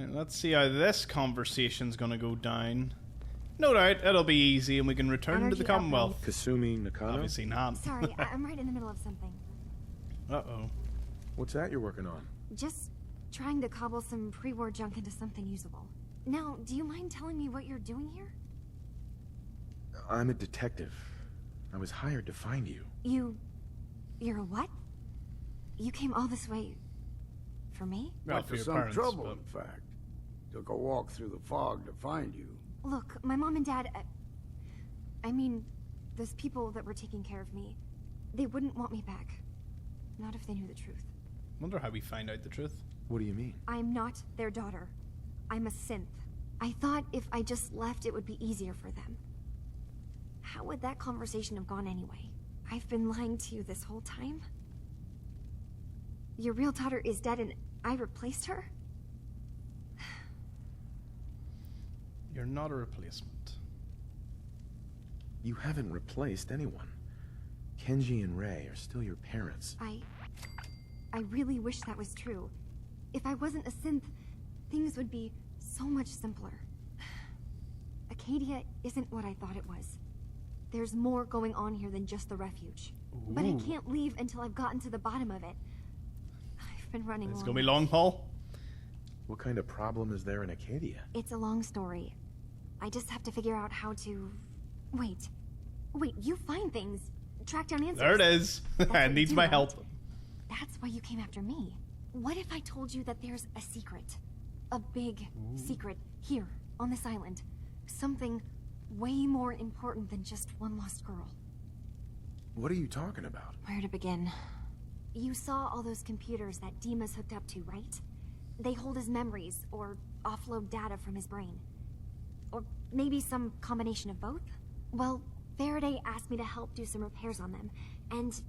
Alright, let's see how this conversation's gonna go down. No doubt, it'll be easy and we can return to the Commonwealth. Kasumi Nakano? Obviously not. Sorry, I'm right in the middle of something. Uh-oh. What's that you're working on? Just trying to cobble some pre-war junk into something usable. Now, do you mind telling me what you're doing here? I'm a detective. I was hired to find you. You're a what? You came all this way... for me? Well, After for your some parents, trouble, but... in fact. Took a walk through the fog to find you. Look, my mom and dad... I mean, those people that were taking care of me, they wouldn't want me back. Not if they knew the truth. Wonder how we find out the truth. What do you mean? I'm not their daughter. I'm a synth. I thought if I just left, it would be easier for them. How would that conversation have gone anyway? I've been lying to you this whole time? Your real daughter is dead and I replaced her? You're not a replacement. You haven't replaced anyone. Kenji and Rei are still your parents. I really wish that was true. If I wasn't a synth, things would be so much simpler. Acadia isn't what I thought it was. There's more going on here than just the refuge. Ooh. But I can't leave until I've gotten to the bottom of it. I've been running It's long gonna be enough. long haul. What kind of problem is there in Acadia? It's a long story. I just have to figure out how to... Wait, you find things. Track down answers. There it is. That's what It you needs do, my right? help. That's why you came after me. What if I told you that there's a secret? A big secret here, on this island. Something way more important than just one lost girl. What are you talking about? Where to begin? You saw all those computers that Dima's hooked up to, right? They hold his memories, or offload data from his brain. Or maybe some combination of both? Well, Faraday asked me to help do some repairs on them. And,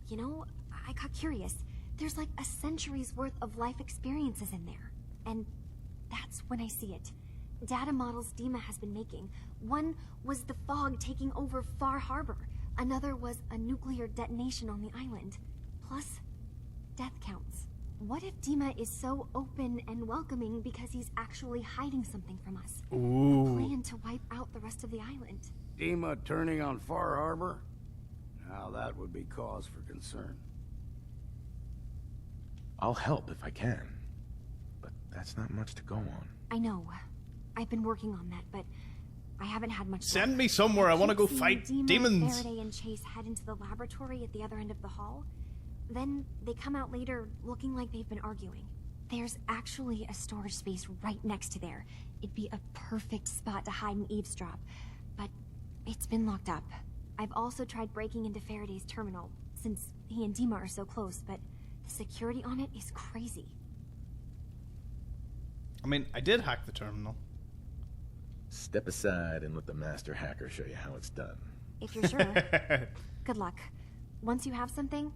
you know, I got curious. There's like a century's worth of life experiences in there. And that's when I see it. Data models Dima has been making. One was the fog taking over Far Harbor. Another was a nuclear detonation on the island. Plus, death counts. What if Dima is so open and welcoming because he's actually hiding something from us? Ooh. Plan to wipe out the rest of the island. Dima turning on Far Harbor? Now that would be cause for concern. I'll help if I can. But that's not much to go on. I know. I've been working on that, but I haven't had much Send luck. me somewhere. I want to go keep fight seeing Dima, demons. Faraday, and Chase head into the laboratory at the other end of the hall. Then they come out later looking like they've been arguing. There's actually a storage space right next to there. It'd be a perfect spot to hide and eavesdrop. But it's been locked up. I've also tried breaking into Faraday's terminal, since he and Dima are so close, but the security on it is crazy. I mean, I did hack the terminal. Step aside and let the master hacker show you how it's done. If you're sure. Good luck. Once you have something,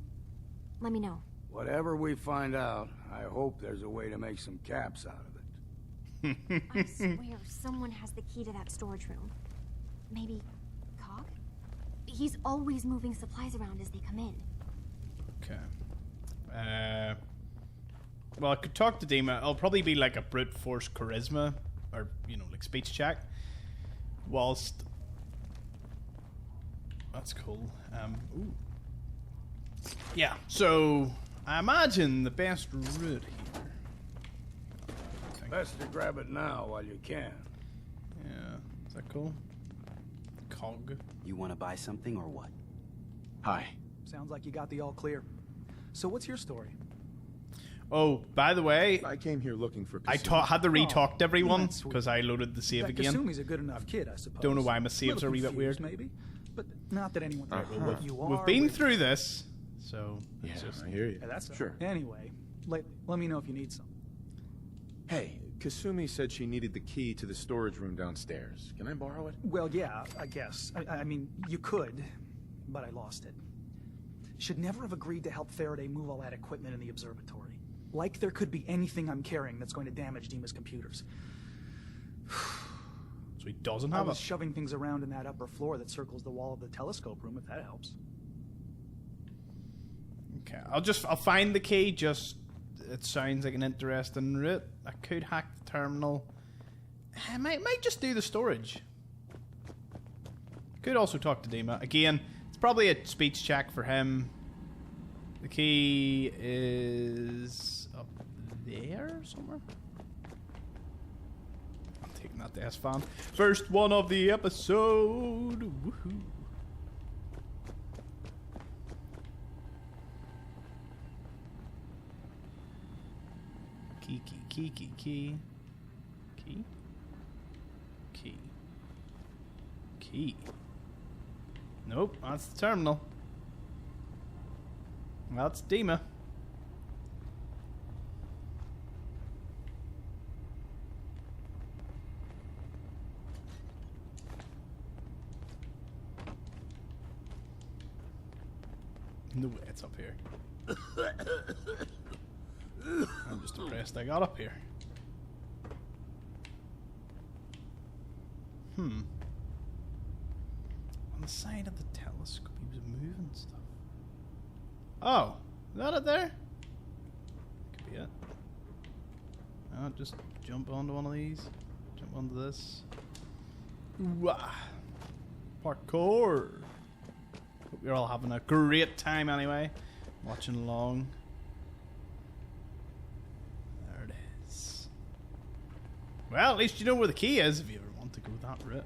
let me know. Whatever we find out, I hope there's a way to make some caps out of it. I swear someone has the key to that storage room. Maybe Cog? He's always moving supplies around as they come in. Okay. Well, I could talk to Dima. It'll probably be like a brute force charisma, or, you know, like speech check. Whilst... That's cool. Ooh. Yeah, so... I imagine the best route here... Best to grab it now while you can. Yeah, is that cool? Cog. You want to buy something or what? Hi. Sounds like you got the all clear. So what's your story? Oh, by the way, I came here looking for I Kasumi. had to re-talk to everyone that's sweet. because I loaded the save That again. Kasumi's a good enough kid, I suppose. Don't know why my saves Little are a wee bit confused, weird. maybe, but not that anyone thought what you are. We've been with- through this, so Yeah, it's just... I hear you. Yeah, that's sure. Anyway, let me know if you need some. Hey, Kasumi said she needed the key to the storage room downstairs. Can I borrow it? Well, yeah, I guess. I mean, you could, but I lost it. Should never have agreed to help Faraday move all that equipment in the observatory. Like there could be anything I'm carrying that's going to damage Dima's computers. So he doesn't I have was it. shoving things around in that upper floor that circles the wall of the telescope room, if that helps. Okay, I'll find the key, just it sounds like an interesting route. I could hack the terminal. I might just do the storage. Could also talk to Dima. Again, it's probably a speech check for him. The key is up there somewhere. I'm taking that to S-Fan. First one of the episode. Woohoo. Key. Nope, that's the terminal. That's Dima. No way it's up here. I'm just impressed I got up here. On the side of the telescope, he was moving stuff. Oh, is that it there? Could be it. Oh, just jump onto one of these. Jump onto this. Ooh-ah. Parkour. Hope you're all having a great time anyway. Watching along. There it is. Well, at least you know where the key is if you ever want to go that route.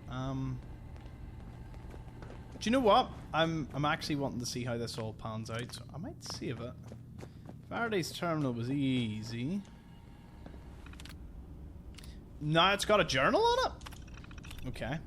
Do you know what? I'm actually wanting to see how this all pans out, so I might save it. Faraday's terminal was easy. Now it's got a journal on it? Okay.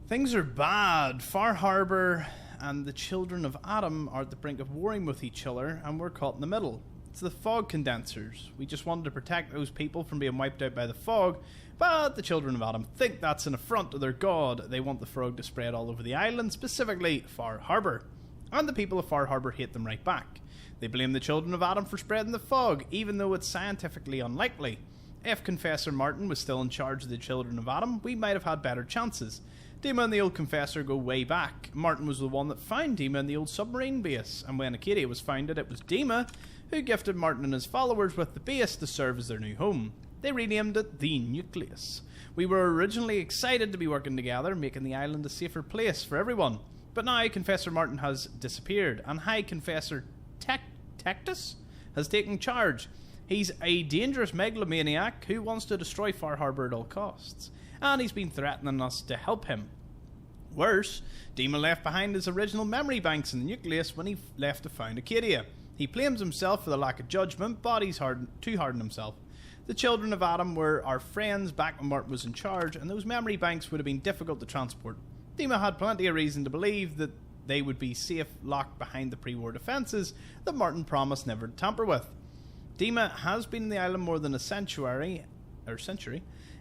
Things are bad. Far Harbor and the children of Adam are at the brink of warring with each other, and we're caught in the middle. It's the fog condensers. We just wanted to protect those people from being wiped out by the fog, but the children of Adam think that's an affront to their god. They want the fog to spread all over the island, specifically Far Harbor. And the people of Far Harbor hate them right back. They blame the children of Adam for spreading the fog, even though it's scientifically unlikely. If Confessor Martin was still in charge of the children of Adam, we might have had better chances. Dima and the old Confessor go way back. Martin was the one that found Dima in the old submarine base, and when Acadia was founded, it was Dima who gifted Martin and his followers with the base to serve as their new home. They renamed it the Nucleus. We were originally excited to be working together, making the island a safer place for everyone. But now Confessor Martin has disappeared, and High Confessor Tectus has taken charge. He's a dangerous megalomaniac who wants to destroy Far Harbor at all costs, and he's been threatening us to help him. Worse, Dima left behind his original memory banks in the Nucleus when he left to found Acadia. He blames himself for the lack of judgment, but he's too hard on himself. The children of Adam were our friends back when Martin was in charge, and those memory banks would have been difficult to transport. Dima had plenty of reason to believe that they would be safe locked behind the pre-war defences that Martin promised never to tamper with. Dima has been in the island more than a century.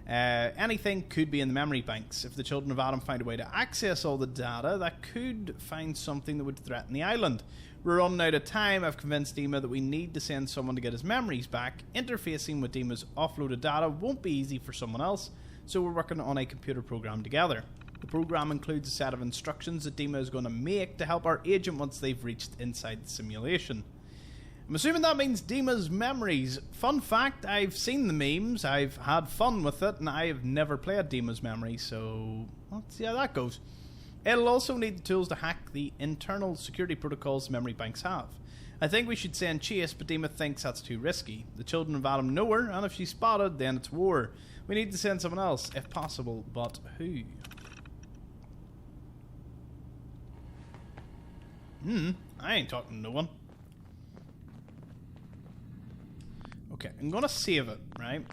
Anything could be in the memory banks. If the children of Adam find a way to access all the data, that could find something that would threaten the island. We're running out of time. I've convinced Dima that we need to send someone to get his memories back. Interfacing with Dima's offloaded data won't be easy for someone else, so we're working on a computer program together. The program includes a set of instructions that Dima is going to make to help our agent once they've reached inside the simulation. I'm assuming that means Dima's memories. Fun fact, I've seen the memes, I've had fun with it, and I have never played Dima's memories, so let's see how that goes. It'll also need the tools to hack the internal security protocols memory banks have. I think we should send Chase, but Dima thinks that's too risky. The children of Adam know her, and if she's spotted, then it's war. We need to send someone else, if possible, but who? I ain't talking to no one. Okay, I'm gonna save it, right?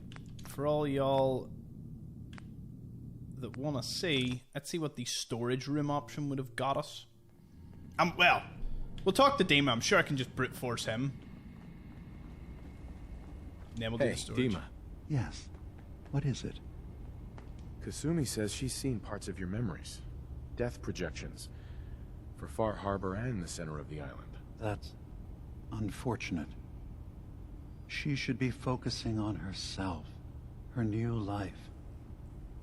For all y'all that want to see, let's see what the storage room option would have got us. Well, we'll talk to Dima. I'm sure I can just brute force him. And then we'll do the storage. Dima. Yes. What is it? Kasumi says she's seen parts of your memories. Death projections. For Far Harbor and the center of the island. That's unfortunate. She should be focusing on herself, her new life.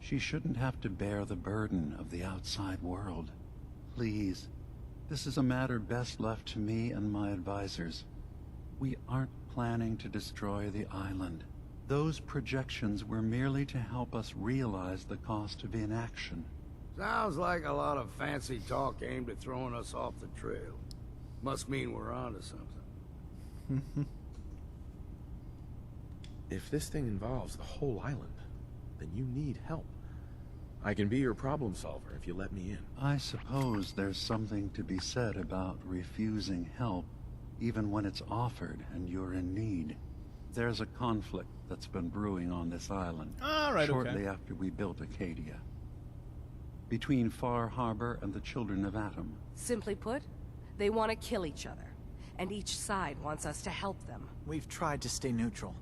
She shouldn't have to bear the burden of the outside world. Please, this is a matter best left to me and my advisors. We aren't planning to destroy the island. Those projections were merely to help us realize the cost of inaction. Sounds like a lot of fancy talk aimed at throwing us off the trail. Must mean we're onto something. If this thing involves the whole island, then you need help. I can be your problem solver if you let me in. I suppose there's something to be said about refusing help, even when it's offered and you're in need. There's a conflict that's been brewing on this island shortly after we built Acadia. Between Far Harbor and the Children of Atom. Simply put, they want to kill each other, and each side wants us to help them. We've tried to stay neutral,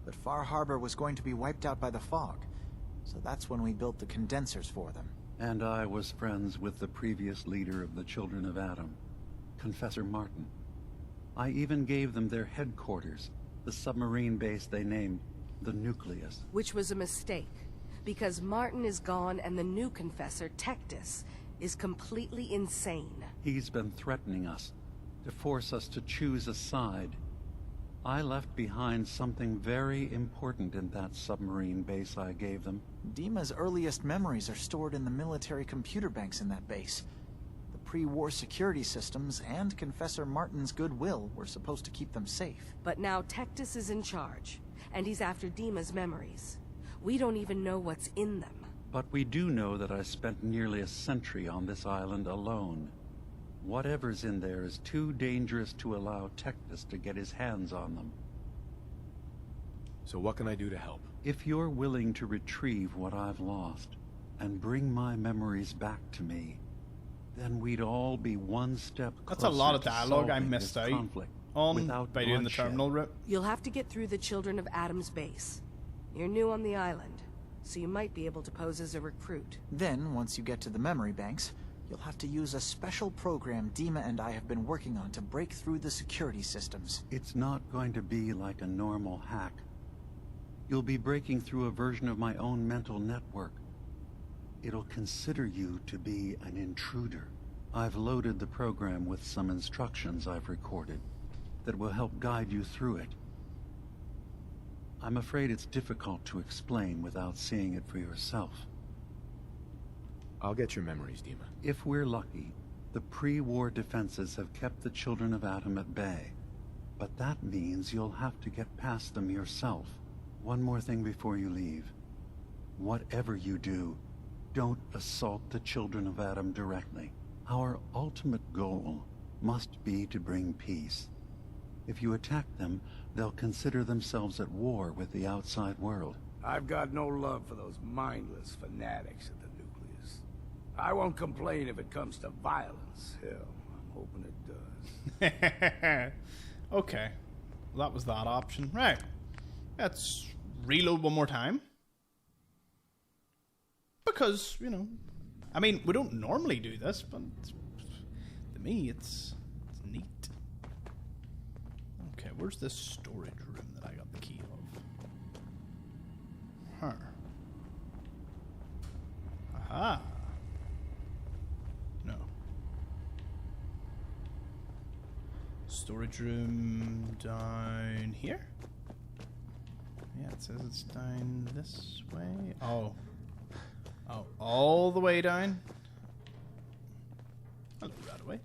but Far Harbor was going to be wiped out by the fog. So that's when we built the condensers for them. And I was friends with the previous leader of the Children of Atom, Confessor Martin. I even gave them their headquarters, the submarine base they named the Nucleus. Which was a mistake, because Martin is gone and the new Confessor, Tectus, is completely insane. He's been threatening us, to force us to choose a side. I left behind something very important in that submarine base I gave them. Dima's earliest memories are stored in the military computer banks in that base. The pre-war security systems and Confessor Martin's goodwill were supposed to keep them safe. But now Tectus is in charge, and he's after Dima's memories. We don't even know what's in them. But we do know that I spent nearly a century on this island alone. Whatever's in there is too dangerous to allow Tectus to get his hands on them. So what can I do to help? If you're willing to retrieve what I've lost, and bring my memories back to me, then we'd all be one step closer. That's a lot of to dialogue I solving missed this out conflict on without by doing the bloodshed. terminal route. You'll have to get through the Children of Atom's base. You're new on the island, so you might be able to pose as a recruit. Then, once you get to the memory banks, you'll have to use a special program Dima and I have been working on to break through the security systems. It's not going to be like a normal hack. You'll be breaking through a version of my own mental network. It'll consider you to be an intruder. I've loaded the program with some instructions I've recorded that will help guide you through it. I'm afraid it's difficult to explain without seeing it for yourself. I'll get your memories, Dima. If we're lucky, the pre-war defenses have kept the Children of Atom at bay. But that means you'll have to get past them yourself. One more thing before you leave. Whatever you do, don't assault the Children of Atom directly. Our ultimate goal must be to bring peace. If you attack them, they'll consider themselves at war with the outside world. I've got no love for those mindless fanatics at the Nucleus. I won't complain if it comes to violence. Hell, I'm hoping it does. Okay. Well, that was that option. Right. Let's reload one more time. Because, you know, I mean, we don't normally do this, but to me, it's neat. Okay, where's this storage room that I got the key of? Huh. Aha. No. Storage room down here? Yeah, it says it's down this way. Oh. Oh, all the way down? Hello, right away.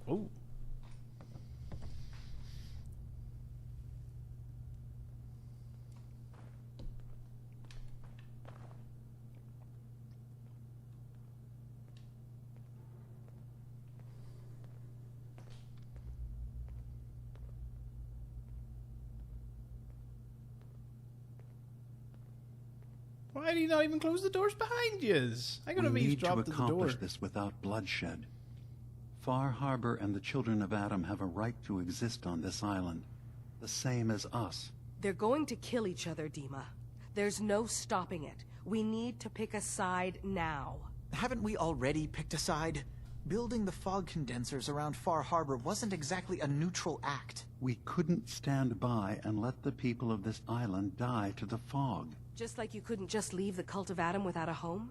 Oh. Why do you not even close the doors behind you? I could have We need to eavesdropped at the door. accomplish this without bloodshed. Far Harbor and the Children of Atom have a right to exist on this island, the same as us. They're going to kill each other, Dima. There's no stopping it. We need to pick a side now. Haven't we already picked a side? Building the fog condensers around Far Harbor wasn't exactly a neutral act. We couldn't stand by and let the people of this island die to the fog. Just like you couldn't just leave the Cult of Adam without a home?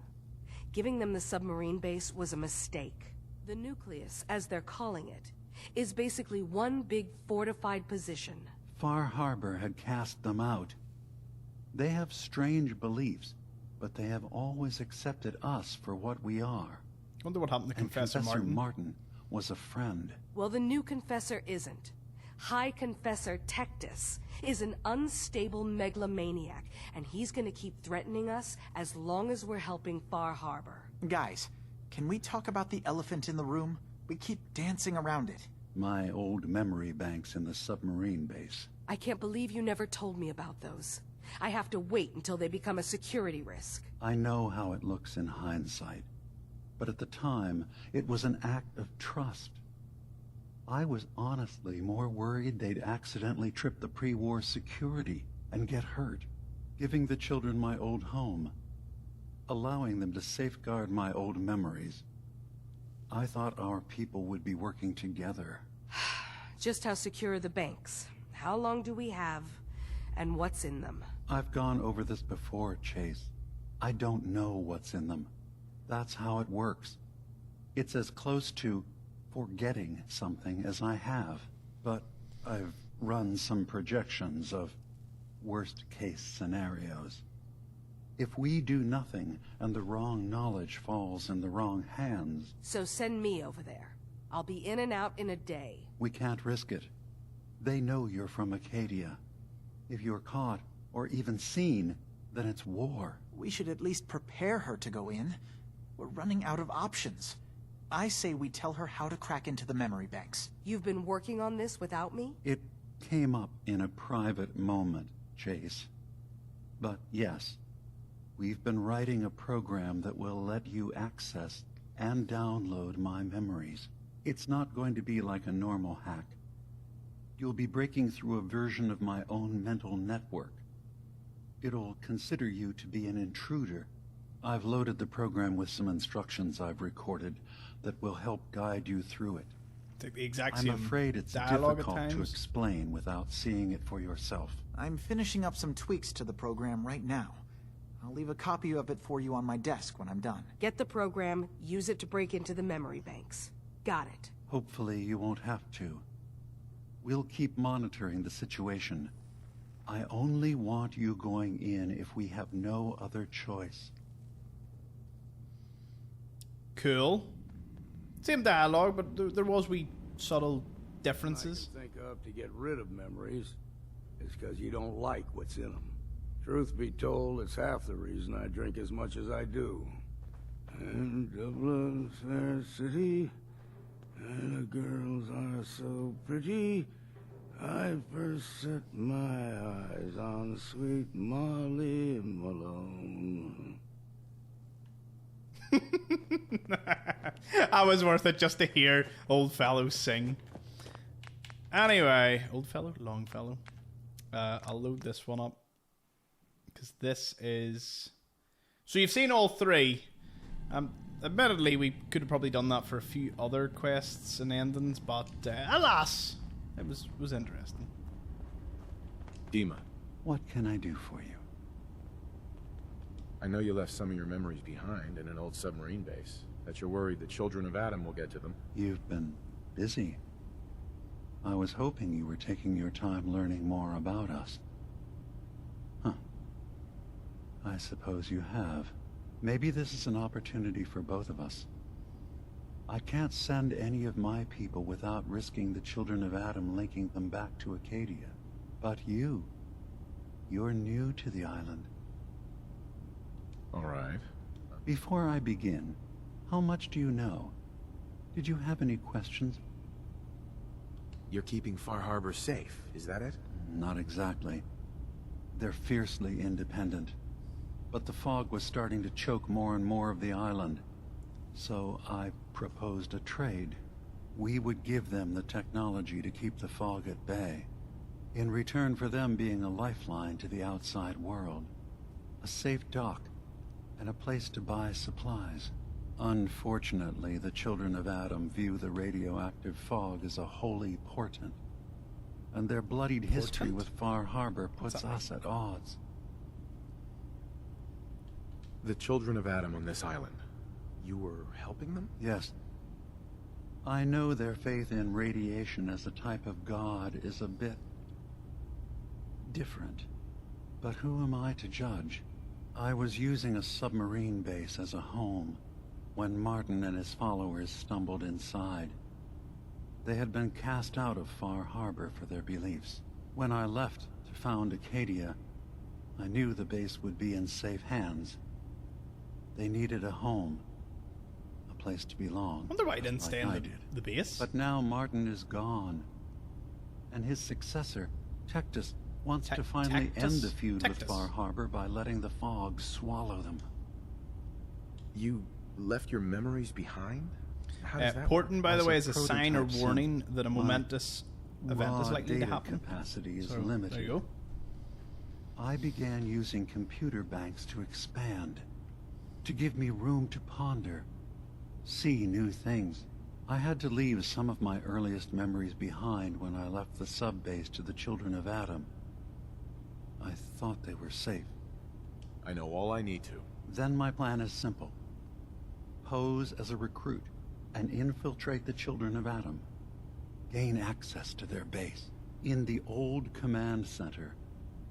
Giving them the submarine base was a mistake. The nucleus, as they're calling it, is basically one big fortified position. Far Harbor had cast them out. They have strange beliefs, but they have always accepted us for what we are. Wonder what happened to And Confessor Martin. Martin was a friend. Well, the new Confessor isn't. High Confessor Tectus is an unstable megalomaniac, and he's gonna keep threatening us as long as we're helping Far Harbor. Guys, can we talk about the elephant in the room? We keep dancing around it. My old memory banks in the submarine base. I can't believe you never told me about those. I have to wait until they become a security risk. I know how it looks in hindsight, but at the time, it was an act of trust. I was honestly more worried they'd accidentally trip the pre-war security and get hurt, giving the children my old home, allowing them to safeguard my old memories. I thought our people would be working together. Just how secure are the banks? How long do we have? And what's in them? I've gone over this before, Chase. I don't know what's in them. That's how it works. It's as close to forgetting something as I have. But I've run some projections of worst-case scenarios. If we do nothing and the wrong knowledge falls in the wrong hands... So send me over there. I'll be in and out in a day. We can't risk it. They know you're from Acadia. If you're caught, or even seen, then it's war. We should at least prepare her to go in. We're running out of options. I say we tell her how to crack into the memory banks. You've been working on this without me? It came up in a private moment, Chase. But yes, we've been writing a program that will let you access and download my memories. It's not going to be like a normal hack. You'll be breaking through a version of my own mental network. It'll consider you to be an intruder. I've loaded the program with some instructions I've recorded that will help guide you through it. The exact I'm same afraid it's dialogue difficult at to times. explain without seeing it for yourself. I'm finishing up some tweaks to the program right now. I'll leave a copy of it for you on my desk when I'm done. Get the program, use it to break into the memory banks. Got it. Hopefully you won't have to. We'll keep monitoring the situation. I only want you going in if we have no other choice. Cool. Same dialogue, but there was wee subtle differences. I can think of to get rid of memories is because you don't like what's in them. Truth be told, it's half the reason I drink as much as I do. And Dublin's fair city, and the girls are so pretty. I first set my eyes on sweet Molly Malone. That was worth it just to hear Oldfellow sing. Anyway, Oldfellow? Longfellow. I'll load this one up. Because this is... So you've seen all three. Admittedly, we could have probably done that for a few other quests and endings, but alas, it was interesting. Dima, What can I do for you? I know you left some of your memories behind in an old submarine base. That you're worried the children of Adam will get to them. You've been busy. I was hoping you were taking your time learning more about us. Huh. I suppose you have. Maybe this is an opportunity for both of us. I can't send any of my people without risking the children of Adam linking them back to Acadia. But you're new to the island. All right. Before I begin, how much do you know? Did you have any questions? You're keeping Far Harbor safe, is that it? Not exactly. They're fiercely independent. But the fog was starting to choke more and more of the island. So I proposed a trade. We would give them the technology to keep the fog at bay, in return for them being a lifeline to the outside world. A safe dock, and a place to buy supplies. Unfortunately, the children of Adam view the radioactive fog as a holy portent, and their bloodied history with Far Harbor puts us at odds. The children of Adam on this island. You were helping them? Yes. I know their faith in radiation as a type of god is a bit different. But who am I to judge? I was using a submarine base as a home when Martin and his followers stumbled inside. They had been cast out of Far Harbor for their beliefs. When I left to found Acadia, I knew the base would be in safe hands. They needed a home, a place to belong. I wonder why he didn't stay in the base. But now Martin is gone, and his successor, Tectus, wants to finally end the feud with Far Harbor by letting the fog swallow them. You left your memories behind? How does that Portent, by the way, a is a sign or prototype warning that a momentous event is likely to data happen. capacity is So, limited. there you go. I began using computer banks to expand, to give me room to ponder, see new things. I had to leave some of my earliest memories behind when I left the sub-base to the children of Adam. I thought they were safe. I know all I need to. Then my plan is simple. Pose as a recruit and infiltrate the children of Adam. Gain access to their base. In the old command center,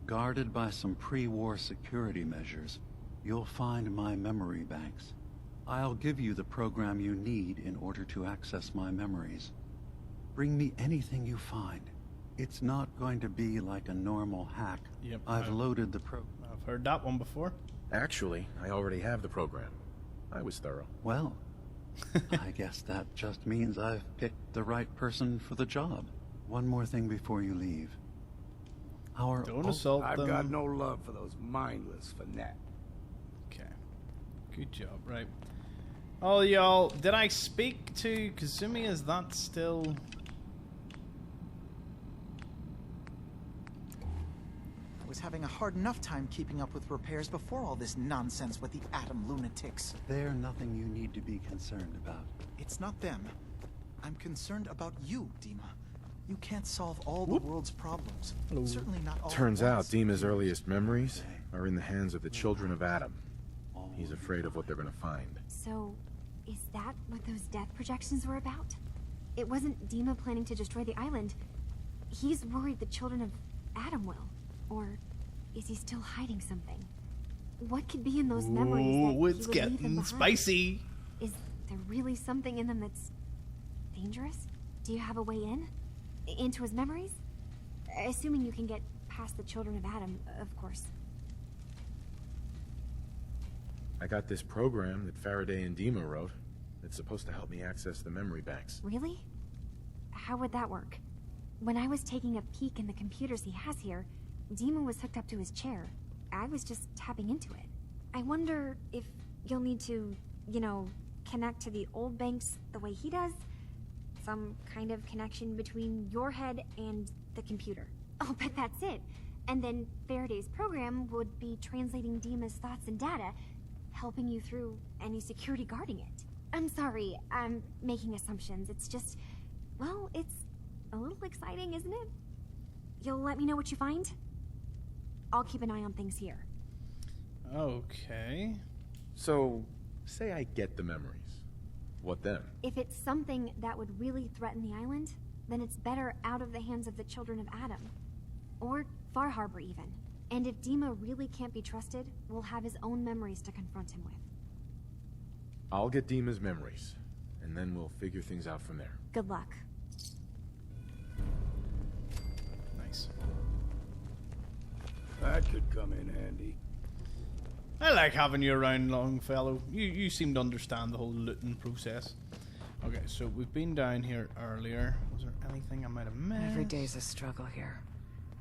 guarded by some pre-war security measures, you'll find my memory banks. I'll give you the program you need in order to access my memories. Bring me anything you find. It's not going to be like a normal hack. Yep, I've loaded the I've heard that one before. Actually, I already have the program. I was thorough. Well, I guess that just means I've picked the right person for the job. One more thing before you leave. Don't assault them. I've got no love for those mindless fanatics. Okay. Good job, right. Oh, y'all, did I speak to Kasumi? Is that still... I was having a hard enough time keeping up with repairs before all this nonsense with the Atom lunatics. They're nothing you need to be concerned about. It's not them. I'm concerned about you, Dima. You can't solve all the world's problems. Certainly not all. Turns out Dima's earliest memories are in the hands of the children of Adam. He's afraid of what they're going to find. So, is that what those death projections were about? It wasn't Dima planning to destroy the island. He's worried the children of Adam will. Or is he still hiding something? What could be in those memories that he it's would leave him getting behind? spicy. Is there really something in them that's dangerous? Do you have a way in? Into his memories? Assuming you can get past the children of Adam, of course. I got this program that Faraday and Dima wrote that's supposed to help me access the memory banks. Really? How would that work? When I was taking a peek in the computers he has here, Dima was hooked up to his chair. I was just tapping into it. I wonder if you'll need to, you know, connect to the old banks the way he does? Some kind of connection between your head and the computer. Oh, but that's it. And then Faraday's program would be translating Dima's thoughts and data, helping you through any security guarding it. I'm sorry, I'm making assumptions. It's just, well, it's a little exciting, isn't it? You'll let me know what you find? I'll keep an eye on things here. Okay. So, say I get the memories. What then? If it's something that would really threaten the island, then it's better out of the hands of the children of Adam. Or Far Harbor, even. And if Dima really can't be trusted, we'll have his own memories to confront him with. I'll get Dima's memories, and then we'll figure things out from there. Good luck. Nice. That could come in handy. I like having you around, Longfellow. You seem to understand the whole looting process. Okay, so we've been down here earlier. Was there anything I might have missed? Every day's a struggle here.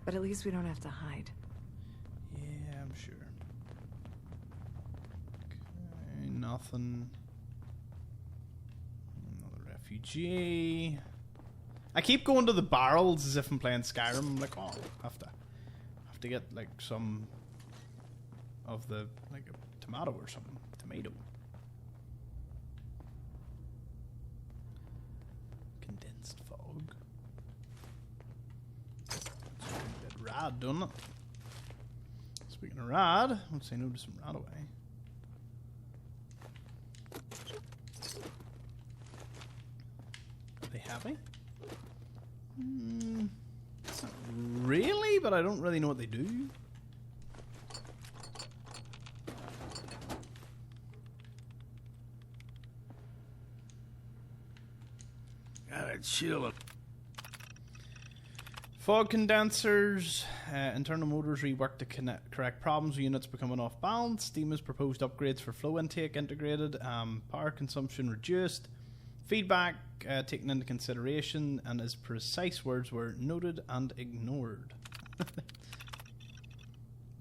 But at least we don't have to hide. Yeah, I'm sure. Okay, nothing. Another refugee. I keep going to the barrels as if I'm playing Skyrim. I'm like, oh, I have to get like some of the, like a tomato or something. Tomato. rad, don't it? Speaking of rad, let's say no to some rad away. Are they happy? Not really, but I don't really know what they do. Gotta chill. Fog condensers, internal motors reworked to correct problems with units becoming off balance. Dima's proposed upgrades for flow intake integrated, power consumption reduced, feedback taken into consideration, and his precise words were noted and ignored.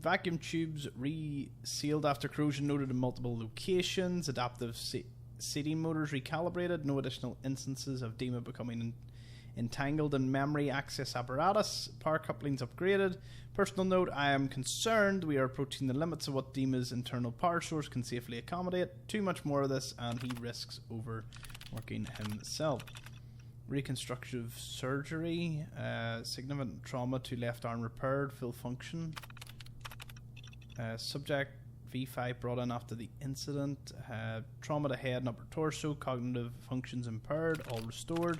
Vacuum tubes resealed after corrosion noted in multiple locations. Adaptive seating motors recalibrated. No additional instances of Dima becoming entangled in memory access apparatus. Power couplings upgraded. Personal note, I am concerned we are approaching the limits of what Dima's internal power source can safely accommodate. Too much more of this and he risks overworking himself. Reconstructive surgery. Significant trauma to left arm repaired. Full function. Subject V5 brought in after the incident. Trauma to head and upper torso. Cognitive functions impaired. All restored.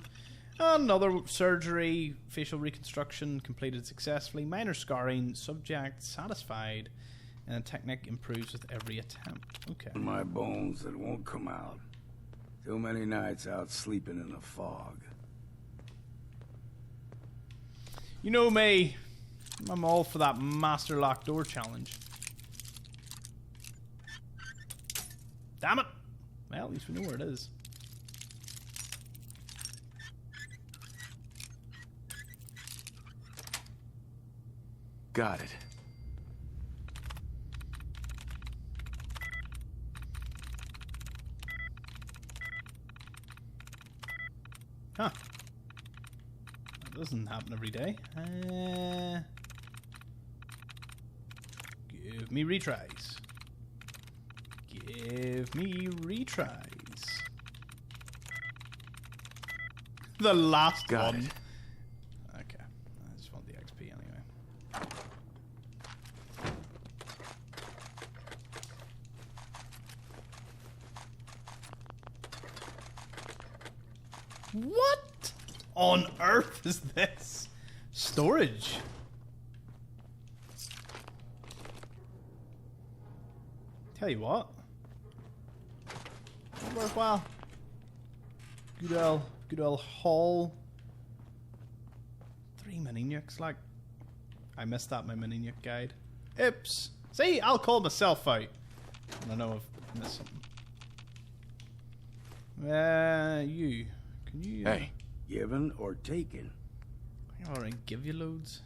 Another surgery, facial reconstruction completed successfully. Minor scarring, subject satisfied, and technique improves with every attempt. Okay. My bones that won't come out. Too many nights out sleeping in the fog. You know me, I'm all for that master lock door challenge. Damn it! Well, at least we know where it is. Got it. Huh. That doesn't happen every day. Give me retries. Give me retries. The last Got one. it. Okay. I just want the XP anyway. What on earth is this? Storage. Tell you what. Worthwhile. Good old haul. 3 mini nukes, like. I missed that in my mini nuke guide. Oops. See, I'll call myself out. And I know I've missed something. You. Can you... Hey. Given or taken? I already give you loads.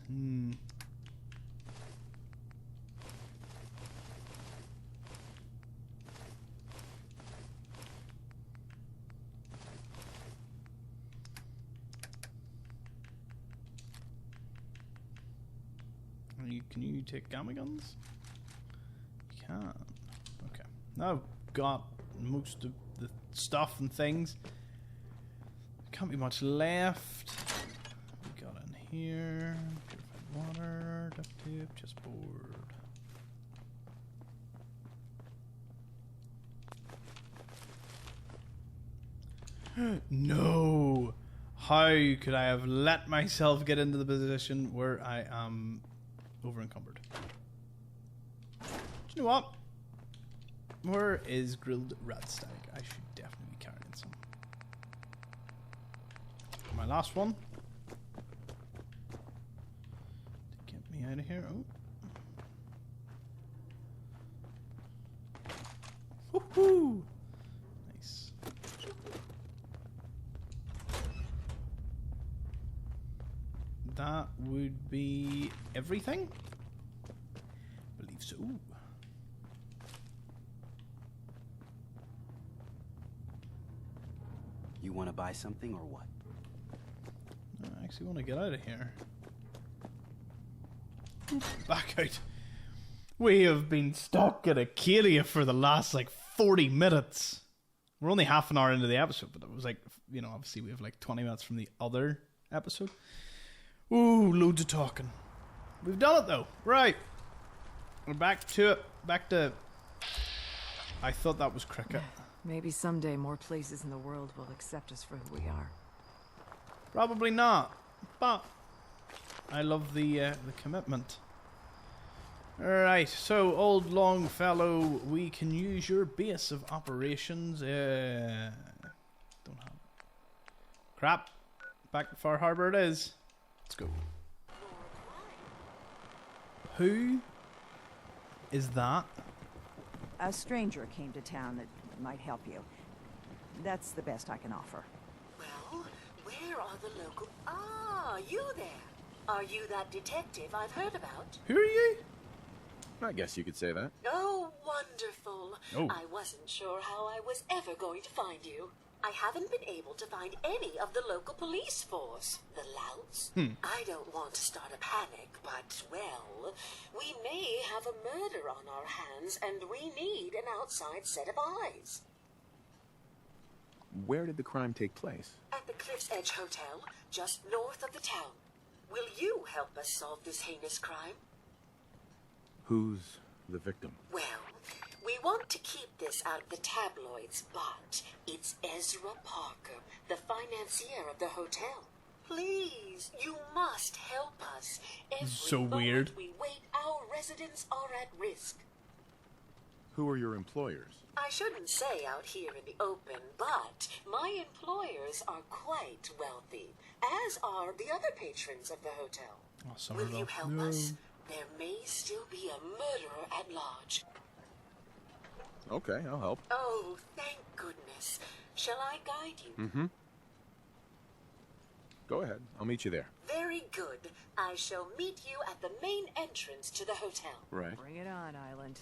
Can you take gamma guns? You can. Okay. Now I've got most of the stuff and things. Can't be much left. We got in here. Purified water, duct tape, chessboard. No! How could I have let myself get into the position where I am over encumbered? Do you know what? Where is grilled rat stag? I should definitely be carrying some. My last one. To get me out of here. Oh. Woohoo! Nice. That would be everything? I believe so. You want to buy something or what? I actually want to get out of here. Back out. We have been stuck at Acadia for the last 40 minutes. We're only half an hour into the episode, but it was obviously we have 20 minutes from the other episode. Ooh, loads of talking. We've done it, though. Right. We're back to it. Back to... I thought that was cricket. Maybe someday more places in the world will accept us for who we are. Probably not. But I love the commitment. Alright, so old Longfellow, we can use your base of operations. Don't have it. Crap. Back to Far Harbor it is. Let's go. Who is that? A stranger came to town that might help you. That's the best I can offer. Well, where are the local... Ah, you there. Are you that detective I've heard about? Who are you? I guess you could say that. Oh, wonderful. Oh. I wasn't sure how I was ever going to find you. I haven't been able to find any of the local police force. The louts. I don't want to start a panic, but, well, we may have a murder on our hands, and we need an outside set of eyes. Where did the crime take place? At the Cliff's Edge Hotel, just north of the town. Will you help us solve this heinous crime? Who's the victim? Well, we want to keep this out of the tabloids, but it's Ezra Parker, the financier of the hotel. Please, you must help us. Every So moment weird. we wait, our residents are at risk. Who are your employers? I shouldn't say out here in the open, but my employers are quite wealthy, as are the other patrons of the hotel. Oh, Will Somerville. you help us? There may still be a murderer at large. Okay, I'll help. Oh, thank goodness. Shall I guide you? Mm-hmm. Go ahead. I'll meet you there. Very good. I shall meet you at the main entrance to the hotel. Right. Bring it on, Island.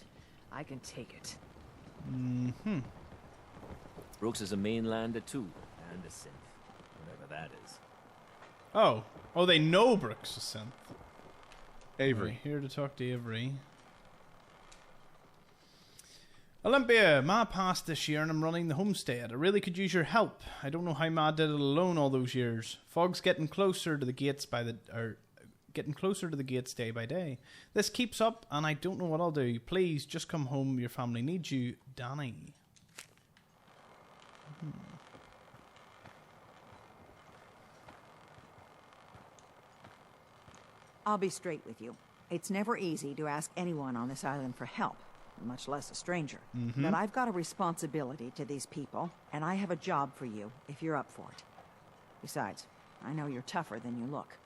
I can take it. Mm-hmm. Brooks is a mainlander too, and a synth, whatever that is. Oh. Oh, they know Brooks is synth. Avery. We're here to talk to Avery. Olympia, Ma passed this year and I'm running the homestead. I really could use your help. I don't know how Ma did it alone all those years. Fog's getting closer to the gates day by day. This keeps up and I don't know what I'll do. Please, just come home. Your family needs you. Danny. I'll be straight with you. It's never easy to ask anyone on this island for help, much less a stranger. But I've got a responsibility to these people, and I have a job for you if you're up for it. Besides, I know you're tougher than you look.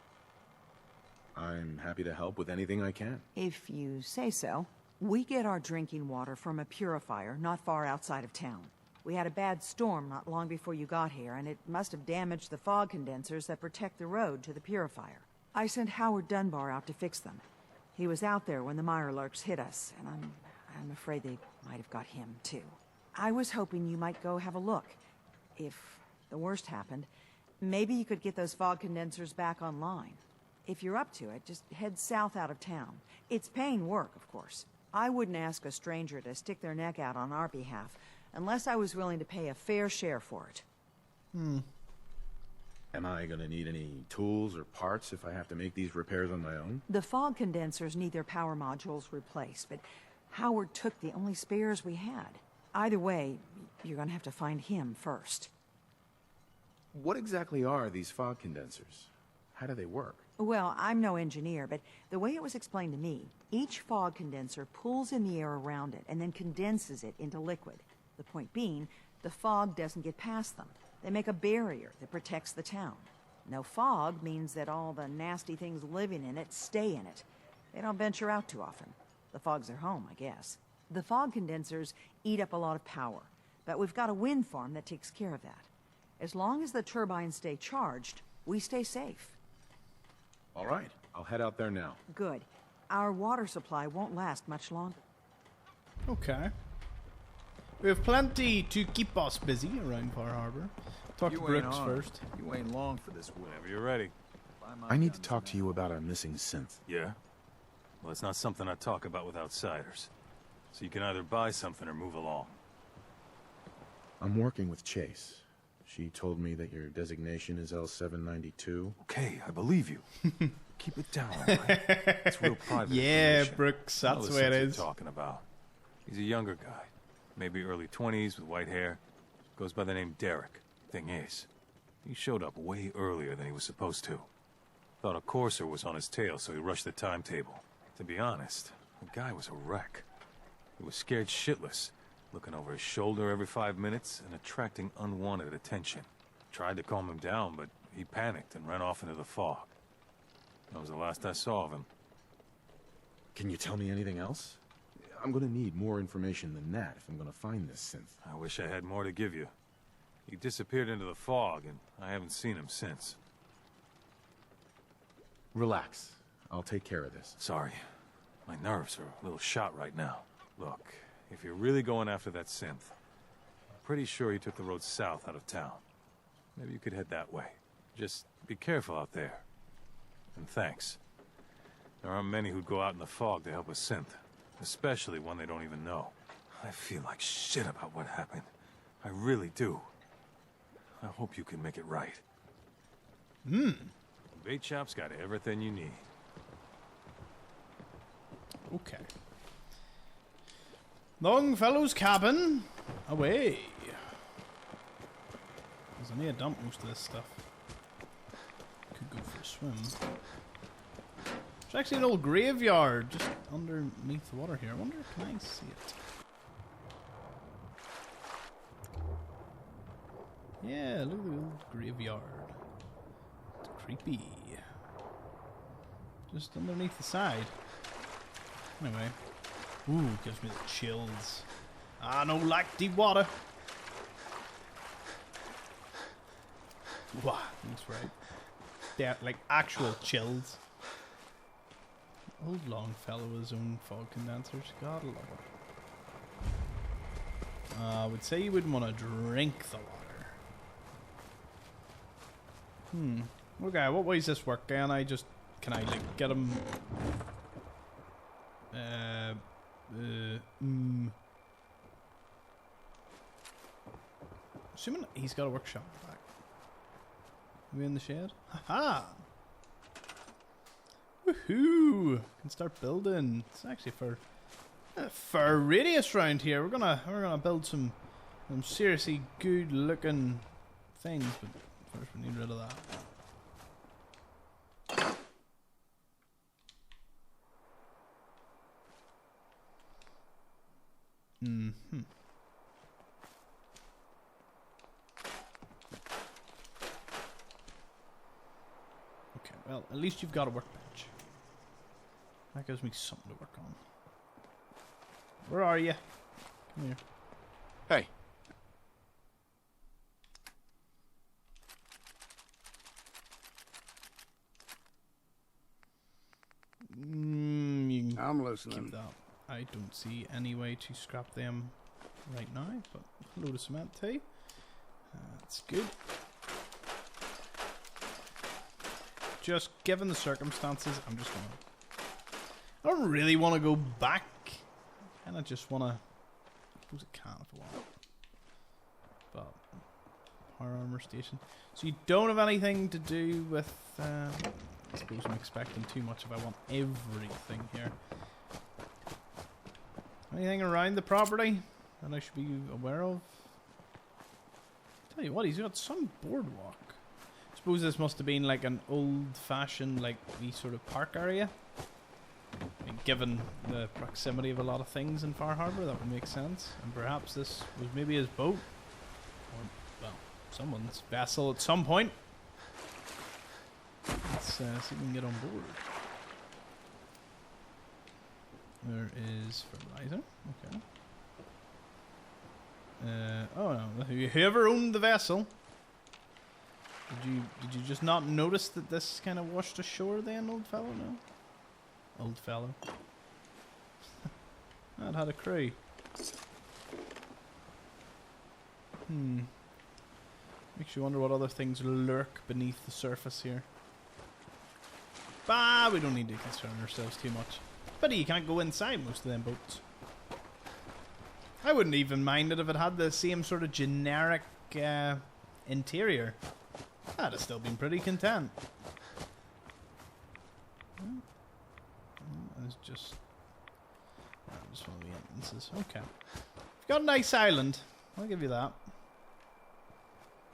I'm happy to help with anything I can. If you say so. We get our drinking water from a purifier not far outside of town. We had a bad storm not long before you got here, and it must have damaged the fog condensers that protect the road to the purifier. I sent Howard Dunbar out to fix them. He was out there when the Mirelurks hit us, and I'm afraid they might have got him, too. I was hoping you might go have a look. If the worst happened, maybe you could get those fog condensers back online. If you're up to it, just head south out of town. It's paying work, of course. I wouldn't ask a stranger to stick their neck out on our behalf, unless I was willing to pay a fair share for it. Am I gonna need any tools or parts if I have to make these repairs on my own? The fog condensers need their power modules replaced, but Howard took the only spares we had. Either way, you're gonna have to find him first. What exactly are these fog condensers? How do they work? Well, I'm no engineer, but the way it was explained to me, each fog condenser pulls in the air around it and then condenses it into liquid. The point being, the fog doesn't get past them. They make a barrier that protects the town. No fog means that all the nasty things living in it stay in it. They don't venture out too often. The fog's their home, I guess. The fog condensers eat up a lot of power, but we've got a wind farm that takes care of that. As long as the turbines stay charged, we stay safe. All right, I'll head out there now. Good. Our water supply won't last much longer. Okay. We have plenty to keep us busy around Far Harbor. Talk to Brooks first. You ain't long for this work. Whenever you're ready. I need to talk to you about a missing synth. Yeah? Well, it's not something I talk about with outsiders. So you can either buy something or move along. I'm working with Chase. She told me that your designation is L792. Okay, I believe you. Keep it down, all right? It's real private Yeah, information. Brooks, that's All the what it sense is. you're talking about. He's a younger guy, maybe early 20s with white hair. Goes by the name Derek. Thing is, he showed up way earlier than he was supposed to. Thought a courser was on his tail, so he rushed the timetable. To be honest, the guy was a wreck. He was scared shitless, looking over his shoulder every 5 minutes and attracting unwanted attention. Tried to calm him down, but he panicked and ran off into the fog. That was the last I saw of him. Can you tell me anything else? I'm gonna need more information than that if I'm gonna find this synth. I wish I had more to give you. He disappeared into the fog, and I haven't seen him since. Relax. I'll take care of this. Sorry. My nerves are a little shot right now. Look, if you're really going after that synth, I'm pretty sure he took the road south out of town. Maybe you could head that way. Just be careful out there. And thanks. There aren't many who'd go out in the fog to help a synth, especially one they don't even know. I feel like shit about what happened. I really do. I hope you can make it right. Bait shop's got everything you need. Okay. Longfellow's cabin. Away. There's only a dump most of this stuff. Could go for a swim. There's actually an old graveyard just underneath the water here. I wonder, can I see it? Yeah, look at the old graveyard. It's creepy. Just underneath the side. Anyway. Ooh, gives me the chills. I don't like deep water. Wow, that's right. Yeah, like actual chills. Old Longfellow with his own fog condensers. Gotta love it. I would say you wouldn't want to drink the water. Okay, what way does this work? Can I like get him? Assuming he's got a workshop in the back. Are we in the shed? Haha! Woohoo! Can start building. It's actually for a radius round here. We're gonna build some seriously good looking things, but first we need rid of that. Okay, well, at least you've got a workbench. That gives me something to work on. Where are you? Come here. Hey. I'm listening. Keep that. I don't see any way to scrap them right now, but a load of cement too. That's good. Just given the circumstances, I'm just gonna... I don't really want to go back. I kinda just wanna... I suppose I can if I want. But... Power armor station. So you don't have anything to do with... I suppose I'm expecting too much if I want everything here. Anything around the property that I should be aware of? Tell you what, he's got some boardwalk. I suppose this must have been like an old-fashioned, like, wee sort of park area. I mean, given the proximity of a lot of things in Far Harbor, that would make sense. And perhaps this was maybe his boat. Or, well, someone's vessel at some point. Let's see if we can get on board. There is fertilizer. Okay. Oh no! Whoever owned the vessel. Did you just not notice that this kind of washed ashore then, old fellow? No. Old fellow. That had a crew. Makes you wonder what other things lurk beneath the surface here. Bah, we don't need to concern ourselves too much. But you can't go inside most of them boats. I wouldn't even mind it if it had the same sort of generic interior. I'd have still been pretty content. just one of the entrances. Okay. You've got a nice island. I'll give you that.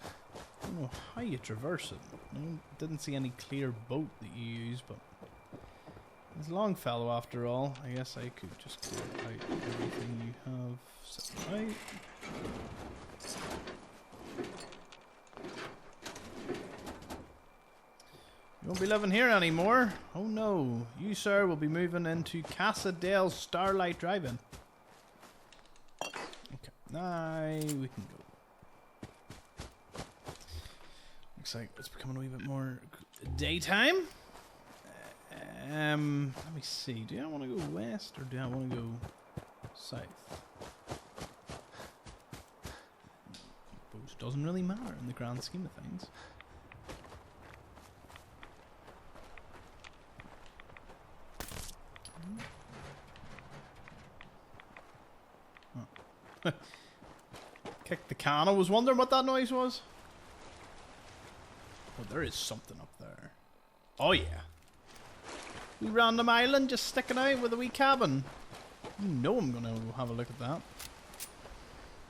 I don't know how you traverse it. I didn't see any clear boat that you use, but it's Longfellow after all. I guess I could just clear out everything you have set out. You won't be living here anymore. Oh no. You, sir, will be moving into Casa del Starlight Drive-In. Okay. Now we can go. Looks like it's becoming a wee bit more daytime. Let me see. Do I want to go west or do I want to go south? Both doesn't really matter in the grand scheme of things. Oh. Kicked the can. I was wondering what that noise was. Oh, there is something up there. Oh yeah. Wee random island just sticking out with a wee cabin. You know I'm gonna go have a look at that.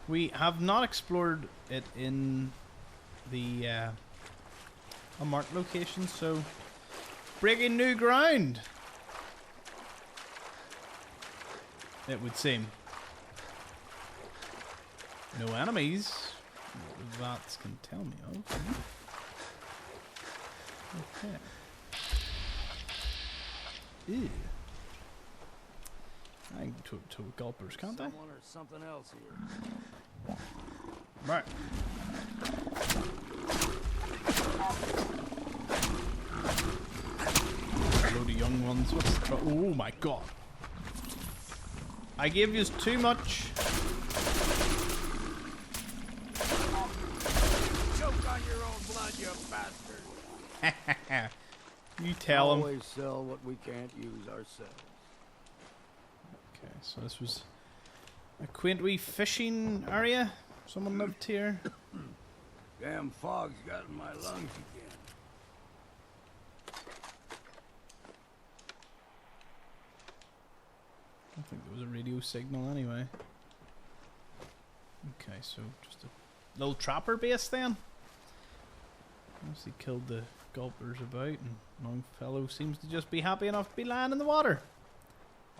We have not explored it in the unmarked locations, so breaking new ground, it would seem. No enemies that can tell me of. Okay. Ew. I can go to gulpers, can't I? Someone or something else here. Right. A load of young ones. What's the oh my god. I gave you too much. Choke on your own blood, you bastard. You tell him. Always sell what we can't use ourselves. Okay, so this was a quaint wee fishing area. Someone lived here. Damn fog's got in my lungs again. I don't think there was a radio signal anyway. Okay, so just a little trapper base then. Obviously killed the gulpers about, and Longfellow seems to just be happy enough to be lying in the water.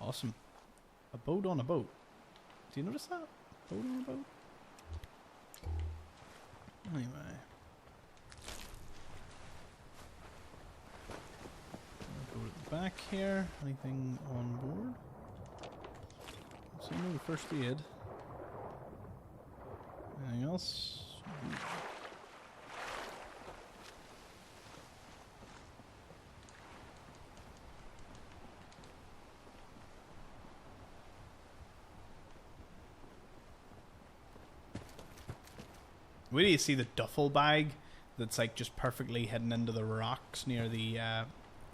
Awesome. A boat on a boat. Do you notice that? Boat on a boat? Anyway. I'll go to the back here. Anything on board? So no first aid. Anything else? Where do you see the duffel bag that's like just perfectly hidden into the rocks near the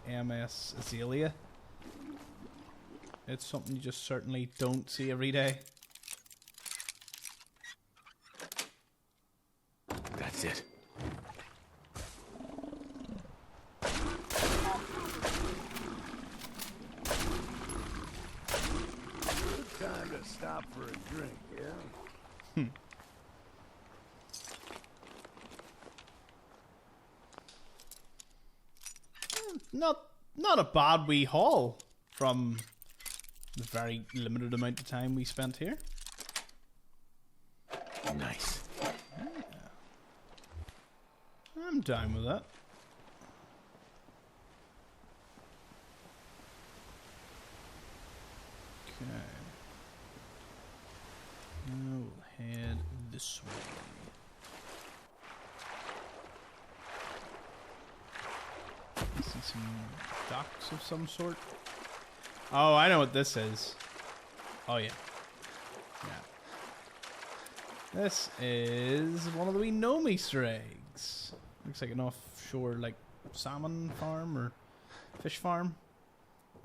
MS Azalea? It's something you just certainly don't see every day. That's it. Good time to stop for a drink, yeah? Not a bad wee haul from the very limited amount of time we spent here. Nice. Yeah. I'm down with that. Okay. Now we'll head this way. See some docks of some sort. Oh, I know what this is. Oh yeah. Yeah. This is one of the wee gnome Easter eggs. Looks like an offshore like salmon farm or fish farm.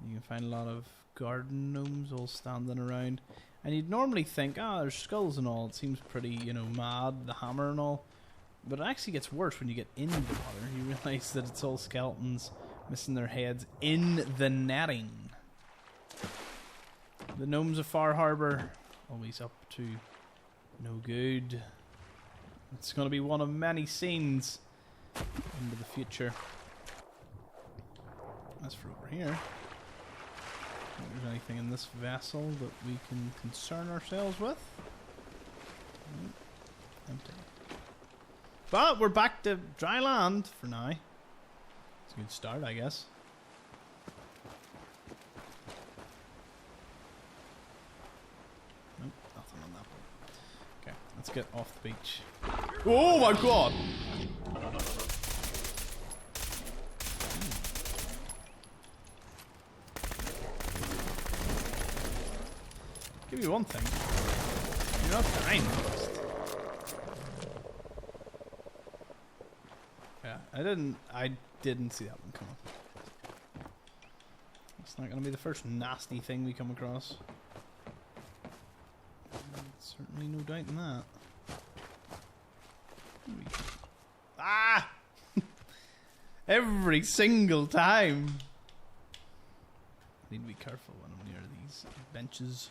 You can find a lot of garden gnomes all standing around. And you'd normally think, there's skulls and all. It seems pretty, mad, the hammer and all. But it actually gets worse when you get into the water. You realise that it's all skeletons missing their heads in the netting. The gnomes of Far Harbor, always up to no good. It's going to be one of many scenes into the future. As for over here, if there's anything in this vessel that we can concern ourselves with. Empty. But we're back to dry land for now. It's a good start, I guess. Nope, nothing on that one. Okay, let's get off the beach. Oh my god! Give you one thing. You're not dying. Yeah, I didn't see that one coming. It's not gonna be the first nasty thing we come across. Certainly no doubt in that. Ah! Every single time. Need to be careful when I'm near these benches.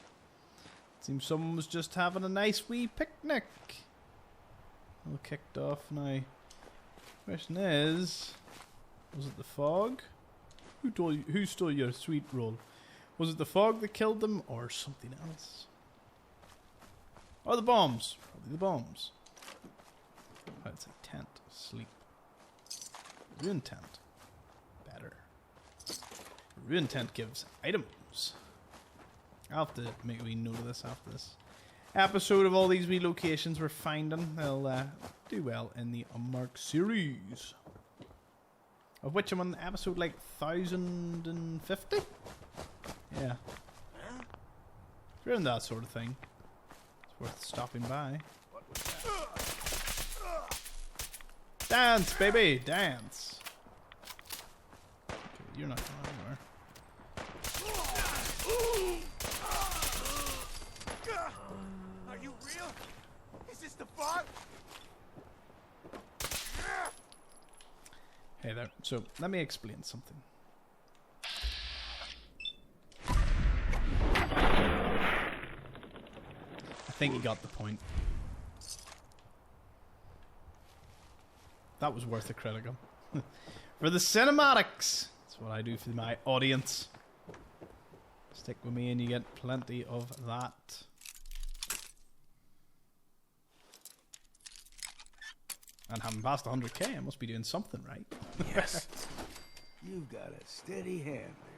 Seems someone was just having a nice wee picnic. All kicked off now. Question is, was it the fog? Who stole your sweet roll? Was it the fog that killed them, or something else? Or the bombs? Probably the bombs. I'd say tent, sleep. Ruin tent. Better. Ruin tent gives items. I'll have to make a wee note of this after this episode of all these wee locations we're finding. They'll do well in the Unmarked series. Of which I'm on episode like 1050? Yeah. If you're in that sort of thing, it's worth stopping by. Dance, baby! Dance! Okay, you're not going anywhere. Are you real? Is this the fog? Hey there. So, let me explain something. I think you got the point. That was worth a critical. For the cinematics! That's what I do for my audience. Stick with me and you get plenty of that. And having passed 100k, I must be doing something right. Yes. You've got a steady hand there.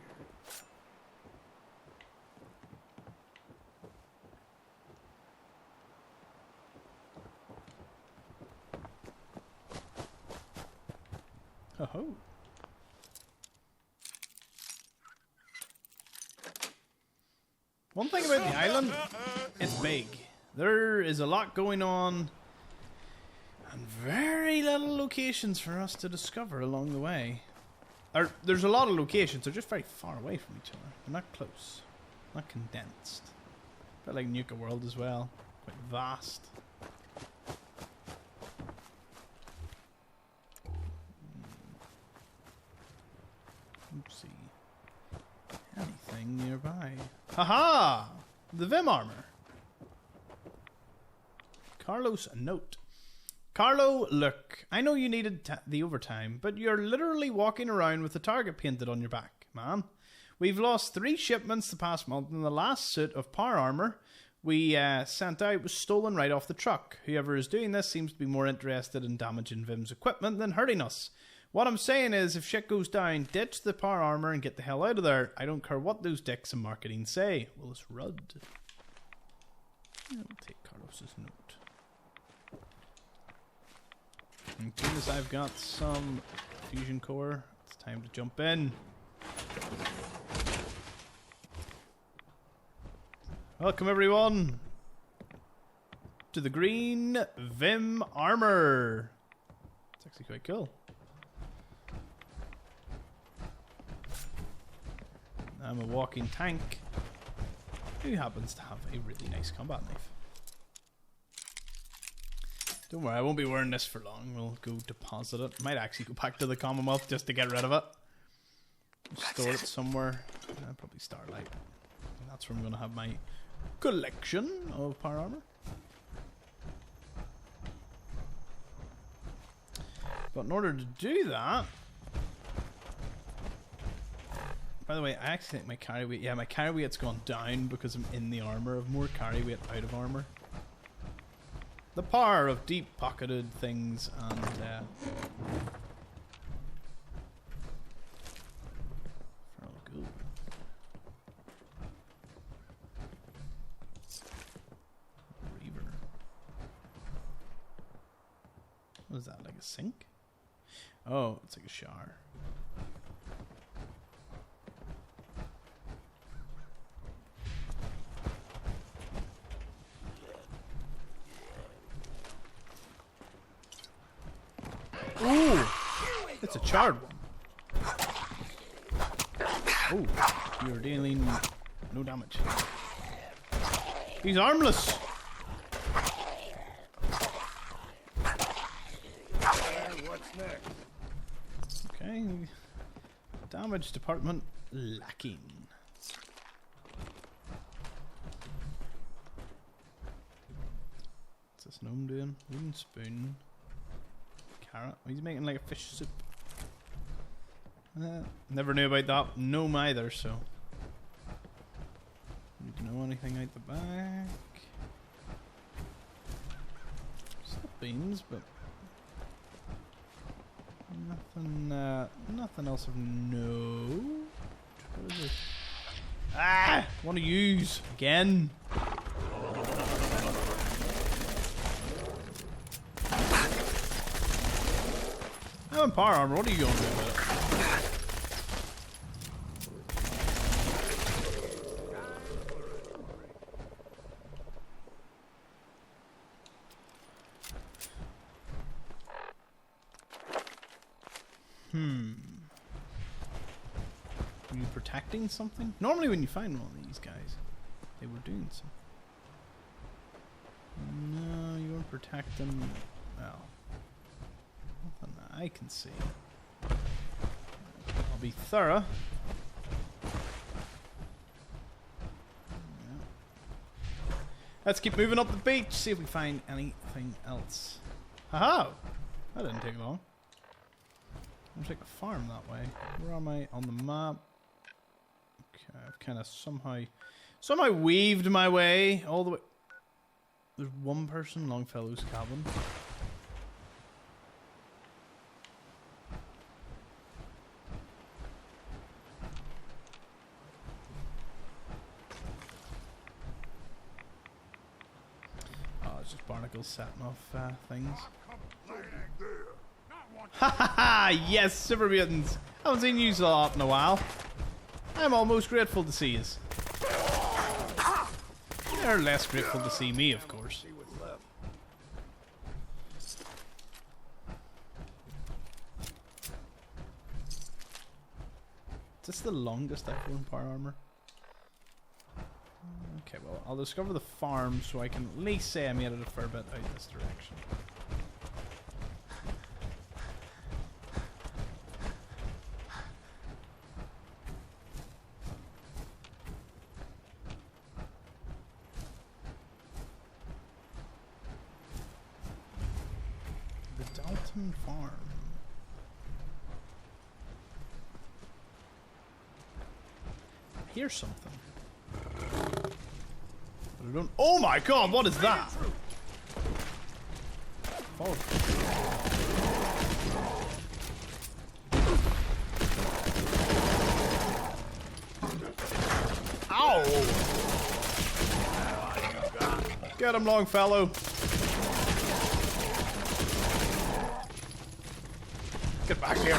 Oh-ho. One thing about the island, it's big. There is a lot going on. And very little locations for us to discover along the way. There's a lot of locations, they're just very far away from each other. They're not close. Not condensed. A bit like Nuka World as well. Quite vast. Oopsie. Anything nearby? Haha! The Vim armor. Carlos, a note. Carlo, look, I know you needed the overtime, but you're literally walking around with the target painted on your back, man. We've lost 3 shipments the past month, and the last suit of power armor we sent out was stolen right off the truck. Whoever is doing this seems to be more interested in damaging Vim's equipment than hurting us. What I'm saying is, if shit goes down, ditch the power armor and get the hell out of there. I don't care what those dicks in marketing say. Well, it's Rudd. I'll take Carlos's note. And as soon as I've got some fusion core, it's time to jump in. Welcome everyone to the green Vim armor. It's actually quite cool. I'm a walking tank who happens to have a really nice combat knife. Don't worry, I won't be wearing this for long. We'll go deposit it. Might actually go back to the Commonwealth just to get rid of it. Store it somewhere. Probably Starlight. That's where I'm going to have my collection of power armor. But in order to do that... By the way, I actually think my carry weight... Yeah, my carry weight's gone down because I'm in the armor. I have more carry weight out of armor. The power of deep-pocketed things and... Good. Reaver. What is that, like a sink? Oh, it's like a shower. Ooh! It's a charred one. Oh, you're dealing no damage. He's armless! What's next? Okay. Damage department lacking. What's this gnome doing? Wooden spoon. Carrot. Oh, he's making like a fish soup. Never knew about that gnome either, so. Need to know anything out the back. Still beans, but nothing else of note. What is this? Ah! Want to use again? I'm in power armor. What are you going to do about it? Were you protecting something? Normally when you find one of these guys, they were doing something. No, you weren't protecting... Well, nothing that I can see. I'll be thorough. Yeah. Let's keep moving up the beach, see if we find anything else. Haha! That didn't take long. I'll take a farm that way. Where am I on the map? Okay, I've kind of somehow weaved my way all the way. There's one person, Longfellow's cabin. Oh, it's just barnacles setting off things. Ha ha ha! Yes, super mutants! I haven't seen you a lot in a while. I'm almost grateful to see yous. You're less grateful to see me, of course. Is this the longest I've worn power armor? Okay, well, I'll discover the farm so I can at least say I made it a fair bit out this direction. Farm. I hear something. But I don't. Oh my god, what is that? Oh. Ow! Get him, Longfellow. Get back here.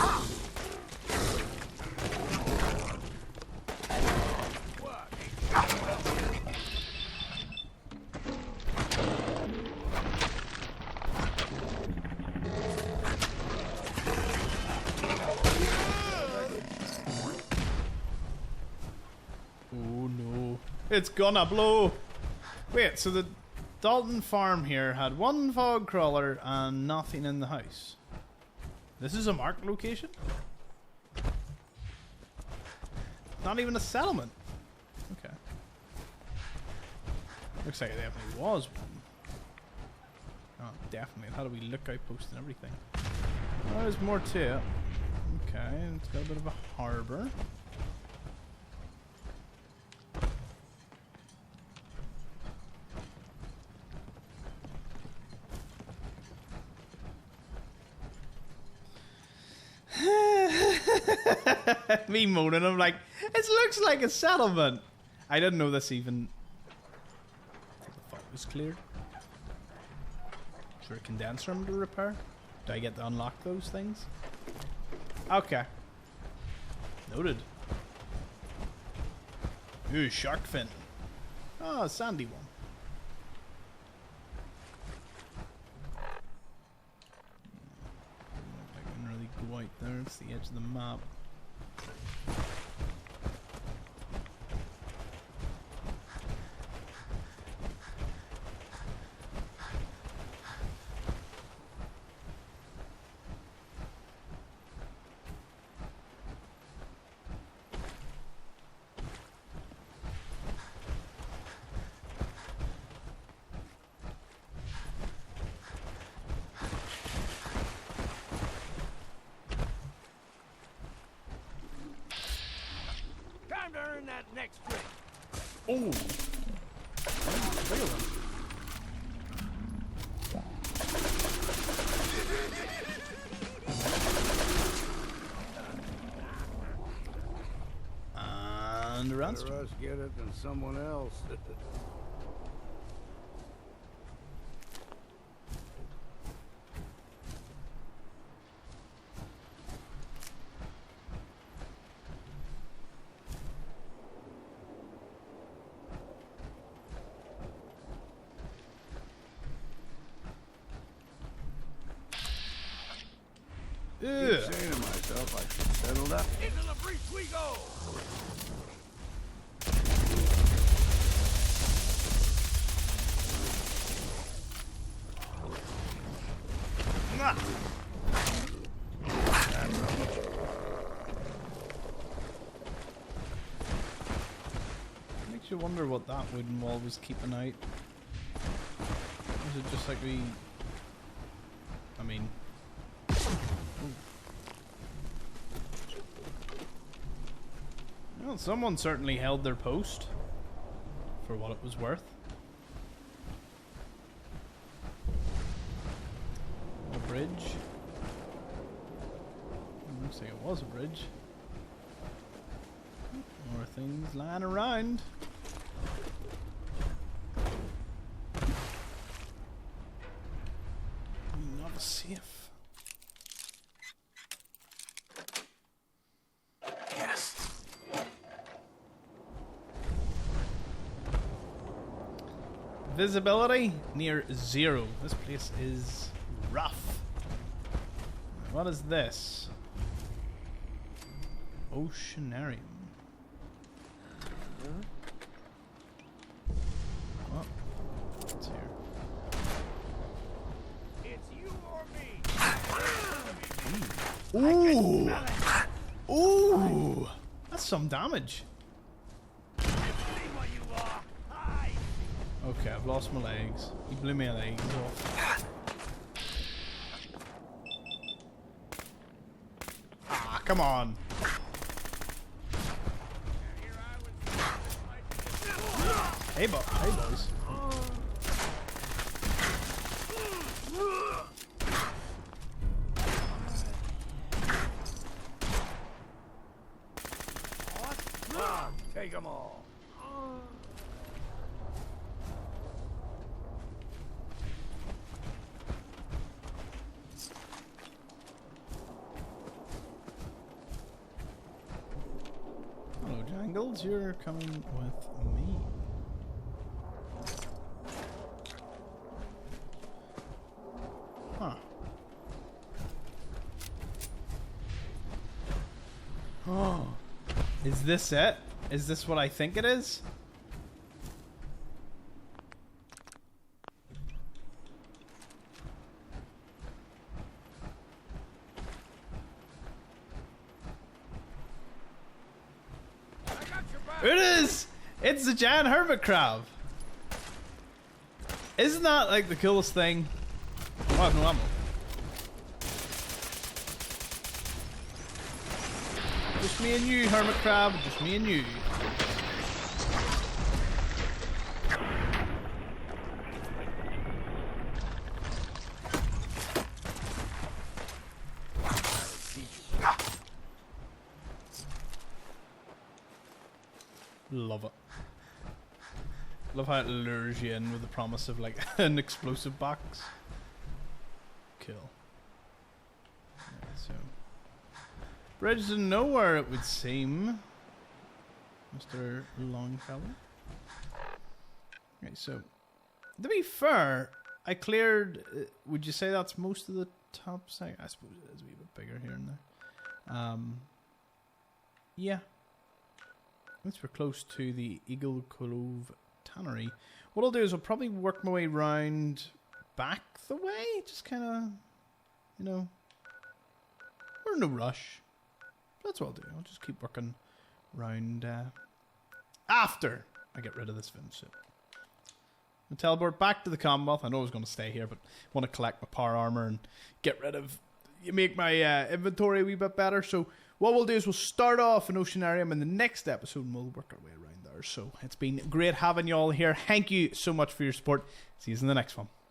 Oh no. It's gonna blow. Wait, so the Dalton farm here had one fog crawler and nothing in the house. This is a marked location? Not even a settlement. Okay. Looks like it definitely was one. Oh, definitely. It had a wee lookout post and everything. Oh, there's more to it. Okay, it's got a bit of a harbour. Me moaning, I'm like, it looks like a settlement. I didn't know this even. I think the fog was cleared. Is there a condenser room to repair? Do I get to unlock those things? Okay. Noted. Ooh, shark fin. Oh, a sandy one. I can really go out there. It's the edge of the map. Time to earn that next drink. Oh! Bigger one. And around Better us get it than someone else. Keep saying to myself I should settle down. Into the breach we go. Makes you wonder what that wooden wall was keeping out. Was it just like we... I mean... Well, someone certainly held their post for what it was worth. A bridge. Looks like it was a bridge. More things lying around. Not a safe. Visibility near 0. This place is rough. What is this? Oceanarium. Oh, what's here? It's you or me. Ooh! Ooh! That's some damage. Okay, I've lost my legs. He blew my legs off. Ah, come on. Hey, boys. Take them all. Hello, Jangles. You're coming with me. Huh. Oh. Is this it? Is this what I think it is? It is! It's the giant hermit crab! Isn't that like the coolest thing? Oh, I have no ammo. Just me and you, Hermit Crab. Just me and you. Love it. Love how it lures you in with the promise of like an explosive box. Cool. Right, so bridge to nowhere, it would seem, Mr. Longfellow. Okay, so to be fair, I cleared. Would you say that's most of the top side? I suppose it is a wee bit bigger here and there. Yeah. Once we're close to the Eagle Cove Tannery, what I'll do is I'll probably work my way round back the way. Just kind of, you know, we're in no rush. That's what I'll do. I'll just keep working round after I get rid of this fin suit. I'll teleport back to the Commonwealth. I know I was going to stay here, but I want to collect my power armor and get rid of, make my inventory a wee bit better. So what we'll do is we'll start off in Oceanarium in the next episode and we'll work our way around there. So it's been great having you all here. Thank you so much for your support. See you in the next one.